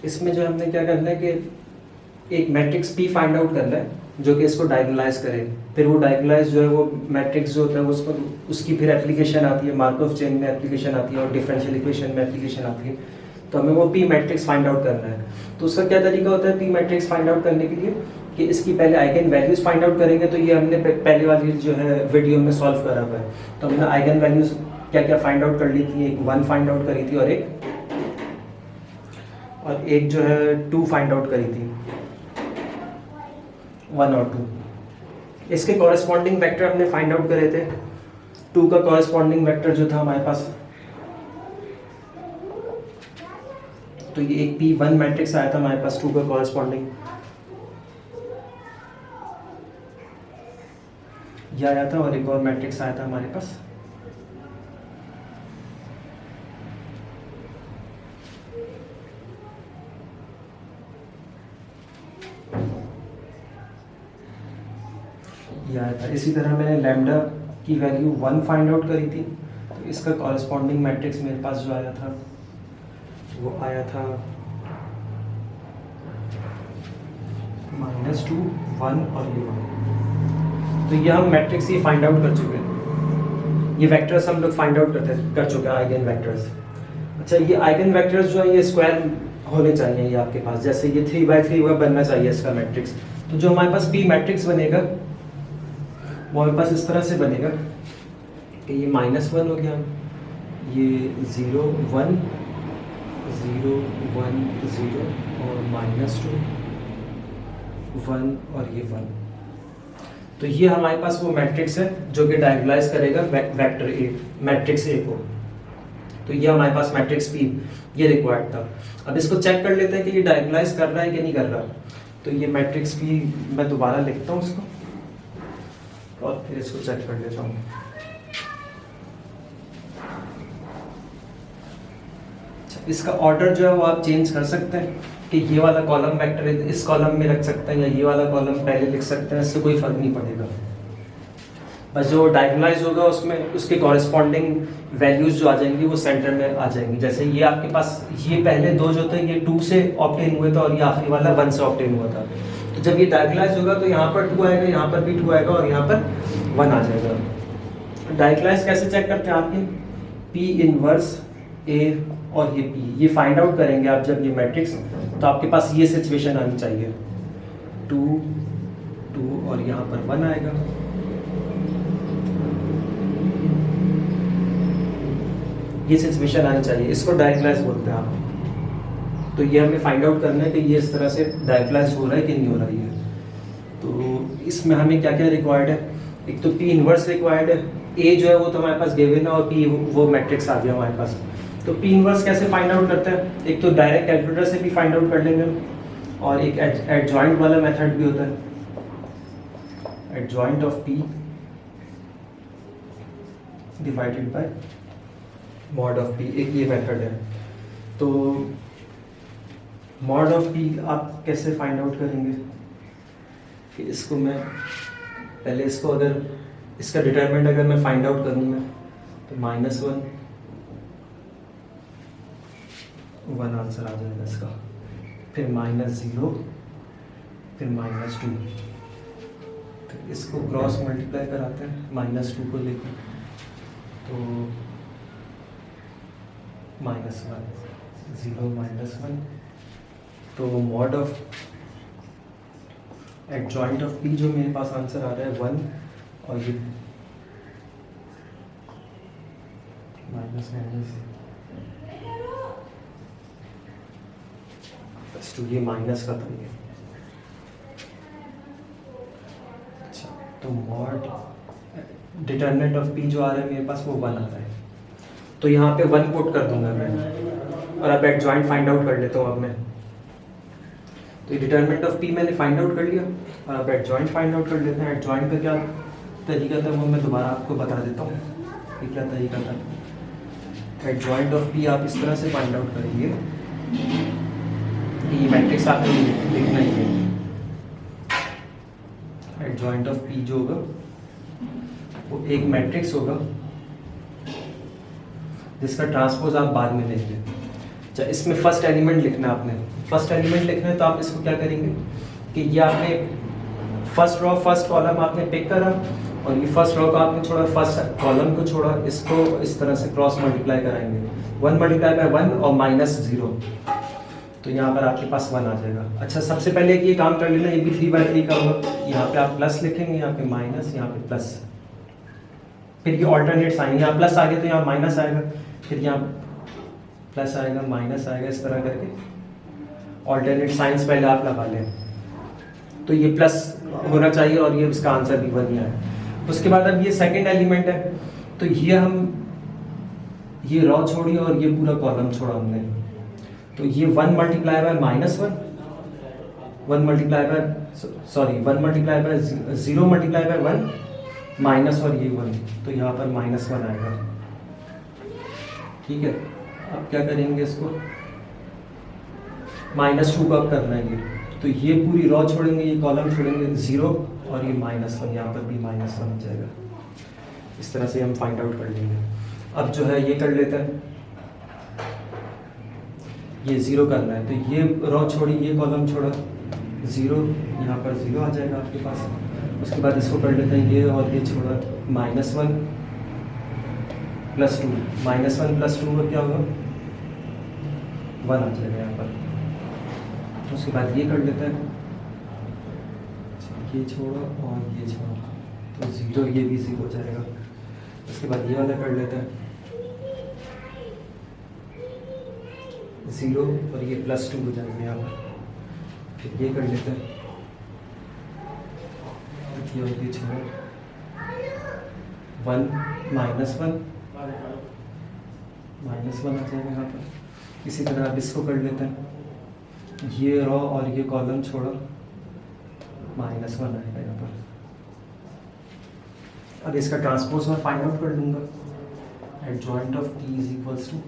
इसमें जो हमने क्या करना है कि एक मैट्रिक्स पी फाइंड आउट करना है जो कि इसको डायगोनलाइज करे। फिर वो डायगोनलाइज जो है वो मैट्रिक्स जो होता है उसको उसकी फिर एप्लीकेशन आती है, मार्कऑफ चेन में एप्लीकेशन आती है और डिफरेंशियल इक्वेशन में एप्लीकेशन आती है। तो हमें वो पी मैट्रिक्स फाइंड आउट करना है। तो उसका क्या तरीका होता है पी मैट्रिक्स फाइंड आउट करने के लिए कि इसकी पहले आइगन वैल्यूज फाइंड आउट करेंगे। तो ये हमने पहले वाली जो है वीडियो में सॉल्व करा हुआ है। तो हमने आइगन वैल्यूज क्या क्या फाइंड आउट कर ली थी, एक 1 फाइंड आउट करी थी और एक जो है 2 फाइंड आउट करी थी, 1 और 2। इसके कॉरेस्पॉन्डिंग वेक्टर हमने फाइंड आउट करे थे। 2 का कॉरेस्पॉन्डिंग वेक्टर जो था हमारे पास, तो ये एक P1 मैट्रिक्स आया था हमारे पास 2 का कॉरेस्पॉन्डिंग, ये आया था और एक और मैट्रिक्स आया था हमारे पास ये आया था। इसी तरह मैंने लैम्डा की वैल्यू 1 फाइंड आउट करी थी। तो इसका कॉरेस्पॉन्डिंग मैट्रिक्स मेरे पास जो आया था वो आया था -2, 1 और ये 1। तो ये हम मैट्रिक्स ये फाइंड आउट कर चुके हैं। ये वेक्टर्स हम लोग फाइंड आउट कर चुके हैं, आइगन वेक्टर्स। अच्छा, ये आइगन वेक्टर्स जो है ये स्क्वायर होने चाहिए ये आपके पास, जैसे ये 3×3 हुआ बनना चाहिए इसका मैट्रिक्स। तो जो हमारे पास पी मैट्रिक्स बनेगा वो हमारे पास इस तरह से बनेगा कि ये -1 हो गया, ये 0 1 0 1 0 और -2 1 और ये 1। तो ये हमारे पास वो मैट्रिक्स है जो कि डायगोनलाइज करेगा वेक्टर ए, मैट्रिक्स ए को। तो ये हमारे पास मैट्रिक्स पी ये रिक्वायर्ड था। अब इसको चेक कर लेते हैं कि ये डायगोनलाइज कर रहा है कि नहीं कर रहा। तो ये मैट्रिक्स पी मैं दोबारा लिखता हूँ इसको और फिर इसको चेक कर लेता हूँ। इसका ऑर्डर जो है वो आप चेंज कर सकते हैं कि ये वाला कॉलम वेक्टर इस कॉलम में रख सकते हैं या ये वाला कॉलम पहले लिख सकते हैं, इससे कोई फर्क नहीं पड़ेगा। बस जो डायगोनलाइज होगा उसमें उसके कॉरेस्पॉन्डिंग वैल्यूज जो आ जाएंगी वो सेंटर में आ जाएंगी। जैसे ये आपके पास ये पहले 2 जो थे ये 2 से ऑब्टेन हुए थे और ये आखिरी वाला 1 से ऑब्टेन हुआ था। तो जब ये डायगोनलाइज होगा तो यहाँ पर 2 आएगा, यहाँ पर भी 2 आएगा और यहाँ पर 1 आ जाएगा। डायगोनलाइज कैसे चेक करते हैं आपके पी इनवर्स ए और ये पी, ये फाइंड आउट करेंगे आप जब ये मैट्रिक्स, तो आपके पास ये सिचुएशन आनी चाहिए 2 2 और यहाँ पर 1 आएगा। ये सिचुएशन आनी चाहिए, इसको डायगोनलाइज बोलते हैं आप। तो ये हमें फाइंड आउट करना है कि ये इस तरह से डायगोनलाइज हो रहा है कि नहीं हो रहा है। तो इसमें हमें क्या क्या रिक्वायर्ड है, एक तो पी इनवर्स रिक्वायर्ड है, ए जो है वो तो हमारे पास गिवन है और पी वो मैट्रिक्स आ गया हमारे पास। तो पी इनवर्स कैसे फाइंड आउट करते हैं, एक तो डायरेक्ट कैलकुलेटर से भी फाइंड आउट कर लेंगे और एक एडजॉइंट वाला मेथड भी होता है, adjoint of P divided by mod of P, एक ये मेथड है। तो मॉड ऑफ पी आप कैसे फाइंड आउट करेंगे कि इसको मैं पहले इसको अगर इसका डिटरमिनेंट अगर मैं फाइंड आउट करूँगा तो -1 1 आंसर आ जाएगा इसका, फिर -0 फिर -2, फिर इसको क्रॉस मल्टीप्लाई कराते हैं -2 को लेकर तो -1 0 -1। तो mod of adjoint of P जो मेरे पास आंसर आ रहा है 1 और ये -2, ये माइनस का था ये। अच्छा, तो मॉड डिटरमिनेंट ऑफ पी जो आ रहा है मेरे पास वो 1 आ रहा है। तो यहाँ पे 1 पुट कर दूंगा मैं और अब एडजॉइंट फाइंड आउट कर लेता हूँ अब मैं। तो ये डिटरमिनेंट ऑफ पी मैंने फाइंड आउट कर लिया और अब एडजॉइंट फाइंड आउट कर लेते हैं। एडजॉइंट का क्या तरीका था वो मैं दोबारा आपको बता देता हूँ कि क्या तरीका था। एडजॉइंट ऑफ पी आप इस तरह से फाइंड आउट करेंगे, ये मैट्रिक्स आपको लिखना ही है। एडजॉइंट ऑफ पी जो होगा वो एक मैट्रिक्स होगा जिसका ट्रांसपोज आप बाद में लेंगे। अच्छा, इसमें फर्स्ट एलिमेंट लिखना है आपने। फर्स्ट एलिमेंट लिखना है तो आप इसको क्या करेंगे कि ये आपने फर्स्ट रो फर्स्ट कॉलम आपने पिक करा और ये फर्स्ट रो को आपने छोड़ा, फर्स्ट कॉलम को छोड़ा, इसको इस तरह से क्रॉस मल्टीप्लाई कराएंगे। 1 मल्टीप्लाई बाय 1 और -0, तो यहाँ पर आपके पास 1 आ जाएगा। अच्छा, सबसे पहले ये काम कर लेना, ये भी 3/3 का होगा। यहाँ पे आप प्लस लिखेंगे, यहाँ पे माइनस, यहाँ पे प्लस, फिर ये ऑल्टरनेट साइन, यहाँ प्लस आ गया तो यहाँ माइनस आएगा, फिर यहाँ प्लस आएगा, माइनस आएगा, इस तरह करके ऑल्टरनेट साइंस पहले आप लगा लें। तो ये प्लस होना चाहिए और ये इसका आंसर भी 1 ही आया। उसके बाद अब ये सेकंड एलिमेंट है, तो ये हम ये रॉ छोड़ी और ये पूरा कॉलम छोड़ा हमने, तो ये 1 multiply by -1, 1 multiply by 0 multiply by 1 minus और ये 1, तो यहाँ पर -1 आएगा। ठीक है, अब क्या करेंगे, इसको -2 का अब करना है ये, तो ये पूरी रॉ छोड़ेंगे, ये कॉलम छोड़ेंगे, 0 और ये -1, यहाँ पर भी -1 हो जाएगा। इस तरह से हम फाइंड आउट कर लेंगे। अब जो है ये कर लेते हैं, ये 0 करना है, तो ये रॉ छोड़ी, ये कॉलम छोड़ा, 0, यहाँ पर 0 आ जाएगा आपके पास। उसके बाद इसको कर लेते हैं, ये और ये छोड़ा, -1 + 2, -1 + 2 का क्या होगा, 1 आ जाएगा यहाँ पर। उसके बाद ये कर लेते हैं, ये छोड़ा और ये छोड़ा, तो 0, ये भी 0 हो जाएगा। उसके बाद ये वाला कर लेते हैं, 0 और ये +2 हो जाएगा यहाँ पर। फिर ये कर लेते हैं, ये और ये छोड़ा, 1 -1 आ जाएगा यहाँ पर। इसी तरह अब इसको कर लेते हैं, ये रॉ और ये कॉलम छोड़ा, -1 आएगा यहाँ पर। अब इसका ट्रांसपोज मैं फाइंड आउट कर लूँगा, एडजॉइंट ऑफ P =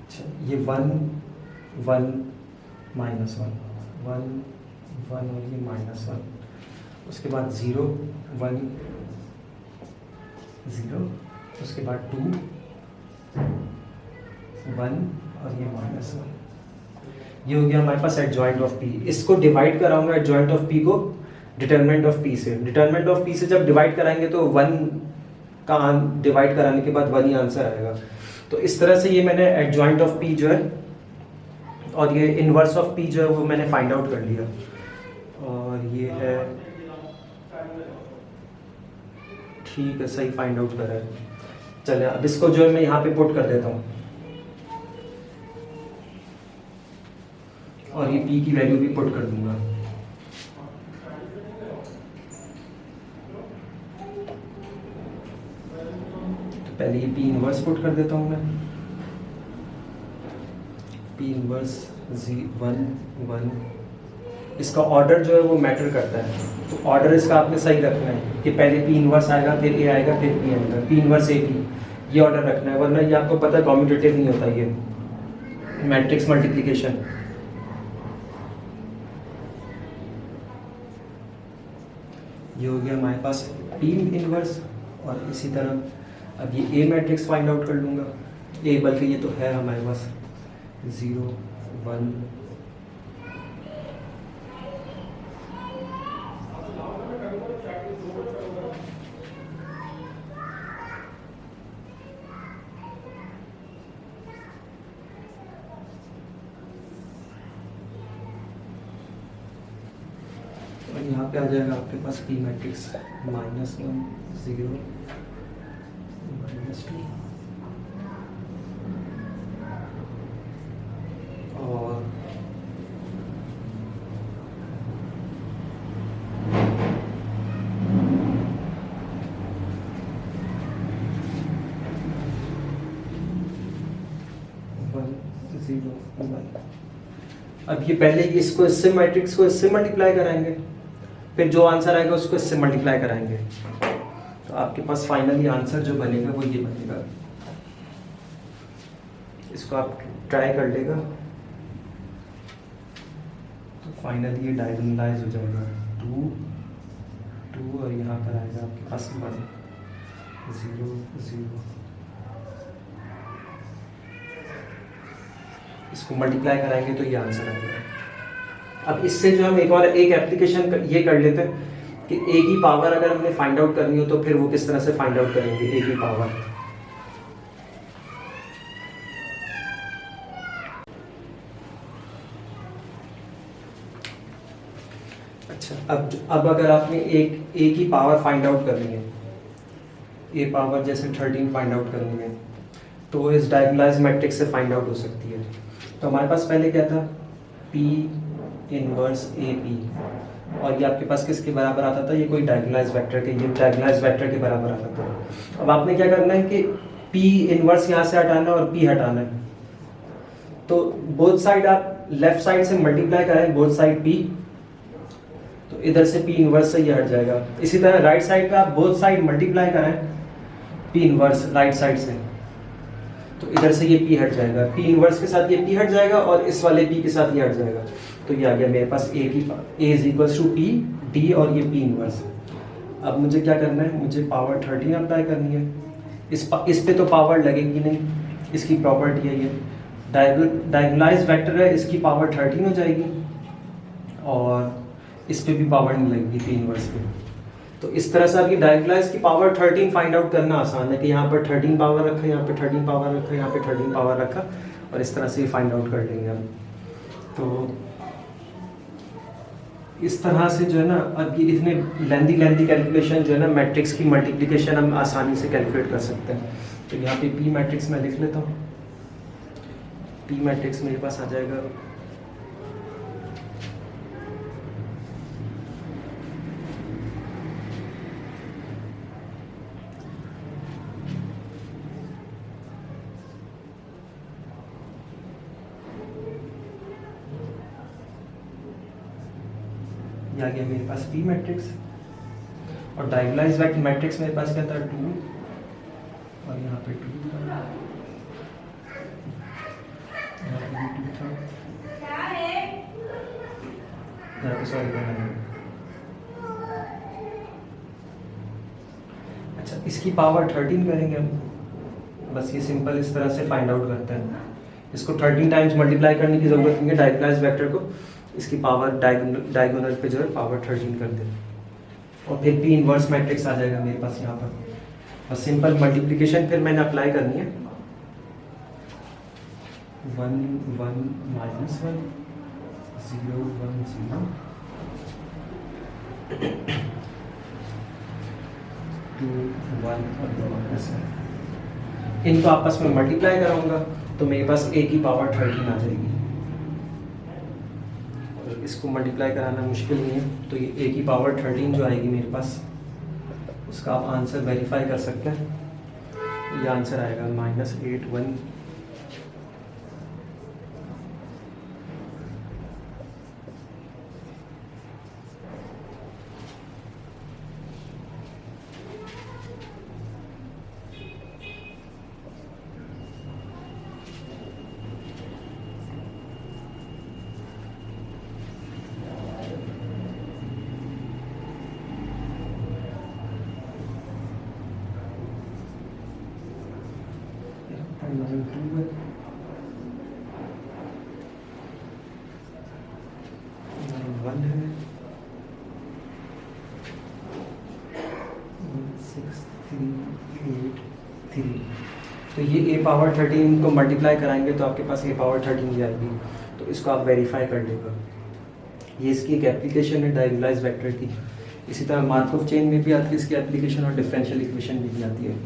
अच्छा, ये 1 1 -1 1 1 और ये -1, उसके बाद 0 1 0, उसके बाद 2 1 और ये -1, ये हो गया हमारे पास एडजॉइंट ऑफ P। इसको डिवाइड कराऊंगा एडजॉइंट ऑफ P को डिटरमिनेंट ऑफ P से। डिटरमिनेंट ऑफ P से जब डिवाइड कराएंगे तो 1 का डिवाइड कराने के बाद 1 ही आंसर आएगा। तो इस तरह से ये मैंने एडजॉइंट ऑफ P जो है और ये इनवर्स ऑफ P जो है वो मैंने फाइंड आउट कर लिया। और ये है, ठीक है, सही फाइंड आउट करा है। चलिए अब इसको जो है मैं यहाँ पे पुट कर देता हूँ और ये P की वैल्यू भी पुट कर दूंगा। तो पहले ये P इनवर्स पुट कर देता हूँ मैं, P इनवर्स 1 1। इसका ऑर्डर जो है वो मैटर करता है, तो ऑर्डर इसका आपने सही रखना है कि पहले P इनवर्स आएगा, फिर A आएगा, फिर P आएगा, P इनवर्स AP, ये ऑर्डर रखना है, वरना ये आपको पता है कॉम्यूटेटिव नहीं होता ये मैट्रिक्स मल्टीप्लिकेशन। ये हो गया हमारे पास P इनवर्स। और इसी तरह अब ये A मैट्रिक्स फाइंड आउट कर लूँगा, A बल्कि ये तो है हमारे पास 0 1 और यहाँ पे आ जाएगा आपके पास P मैट्रिक्स -1 0 -2 और अब ये पहले इसको इससे मैट्रिक्स को इससे मल्टीप्लाई कराएंगे, फिर जो आंसर आएगा उसको इससे मल्टीप्लाई कराएंगे, तो आपके पास फाइनली आंसर जो बनेगा वो ये बनेगा। इसको आप ट्राई कर लेगा तो फाइनली ये डायगोनलाइज हो जाएगा 2 2 और यहाँ पर आएगा आपके पास 1 0 0 इसको मल्टीप्लाई कराएंगे तो ये आंसर आएगा। अब इससे जो हम एक एप्लीकेशन ये कर लेते हैं कि ए की पावर अगर हमने फाइंड आउट करनी हो तो फिर वो किस तरह से फाइंड आउट करेंगे ए की पावर। अच्छा, अब अगर आपने एक ए की पावर फाइंड आउट करनी है, ए पावर जैसे 13 फाइंड आउट करनी है, तो इस डायगोनलाइज मैट्रिक्स से फाइंड आउट हो सकती है। तो हमारे पास पहले क्या था, P इनवर्स ए पी, और ये आपके पास किसके बराबर आता था, ये कोई डायगोनलाइज वेक्टर के, ये डायगोनलाइज वेक्टर के बराबर आता था। अब आपने क्या करना है कि P इनवर्स यहाँ से हटाना है और P हटाना है। तो बोथ साइड आप लेफ्ट साइड से मल्टीप्लाई करें, बोथ साइड P, तो इधर से P इनवर्स से ये हट जाएगा। इसी तरह राइट साइड पे आप बोथ साइड मल्टीप्लाई करें P इनवर्स राइट साइड से, तो इधर से ये P हट जाएगा, P इनवर्स के साथ ये P हट जाएगा और इस वाले P के साथ ये हट जाएगा। तो ये आ गया मेरे पास A is equals to P D और ये P इनवर्स। अब मुझे क्या करना है, मुझे पावर 13 अप्लाई करनी है। इस पे तो पावर लगेगी नहीं, इसकी प्रॉपर्टी है ये डायगोनलाइज वेक्टर है, इसकी पावर 13 हो जाएगी और इस पे भी पावर नहीं लगेगी P इनवर्स पे। तो इस तरह से आपकी डायगोनलाइज की पावर 13 फाइंड आउट करना आसान है कि यहाँ पर 13 पावर रखा, यहाँ पे 13 पावर रखा, यहाँ पे 13 पावर रखा, और इस तरह से फाइंड आउट कर लेंगे हम। तो इस तरह से जो है ना, अब ये इतने लेंदी कैलकुलेशन जो है ना, मैट्रिक्स की मल्टीप्लिकेशन हम आसानी से कैलकुलेट कर सकते हैं। तो यहाँ पे P मैट्रिक्स मैं लिख लेता हूँ। P मैट्रिक्स मेरे पास आ जाएगा आ गया मेरे पास P मैट्रिक्स, और डायगोनलाइज मैट्रिक्स मेरे पास क्या था 2, और यहाँ पे 2 था, यहाँ पे भी 2 था, यहाँ पे सॉरी बना। अच्छा, इसकी पावर 13 करेंगे हम, बस ये सिंपल इस तरह से फाइंड आउट करते हैं। इसको 13 टाइम्स मल्टीप्लाई करने की जरूरत नहीं है, डायगोनलाइज वेक्टर को इसकी पावर डायगोनल पे जो है पावर 13 कर दें, और फिर P इनवर्स मैट्रिक्स आ जाएगा मेरे पास यहाँ पर। और सिंपल मल्टीप्लिकेशन फिर मैंने अप्लाई करनी है, 1 1 -1 0 1 0 2 1 और 2 -1। इनको आपस में मल्टीप्लाई कराऊंगा तो मेरे पास A की पावर 13 आ जाएगी। इसको मल्टीप्लाई कराना मुश्किल नहीं है, तो ये A की पावर 13 जो आएगी मेरे पास, उसका आप आंसर वेरीफाई कर सकते हैं। ये आंसर आएगा -81। तो ये A पावर 13 को मल्टीप्लाई कराएंगे तो आपके पास A पावर 13 ही आएगी, तो इसको आप वेरीफाई कर लेगा। ये इसकी एक एप्लीकेशन है डायगोनलाइज वेक्टर की। इसी तरह मार्कov चेन में भी आती है इसकी एप्लीकेशन, और डिफरेंशियल इक्वेशन में भी आती है।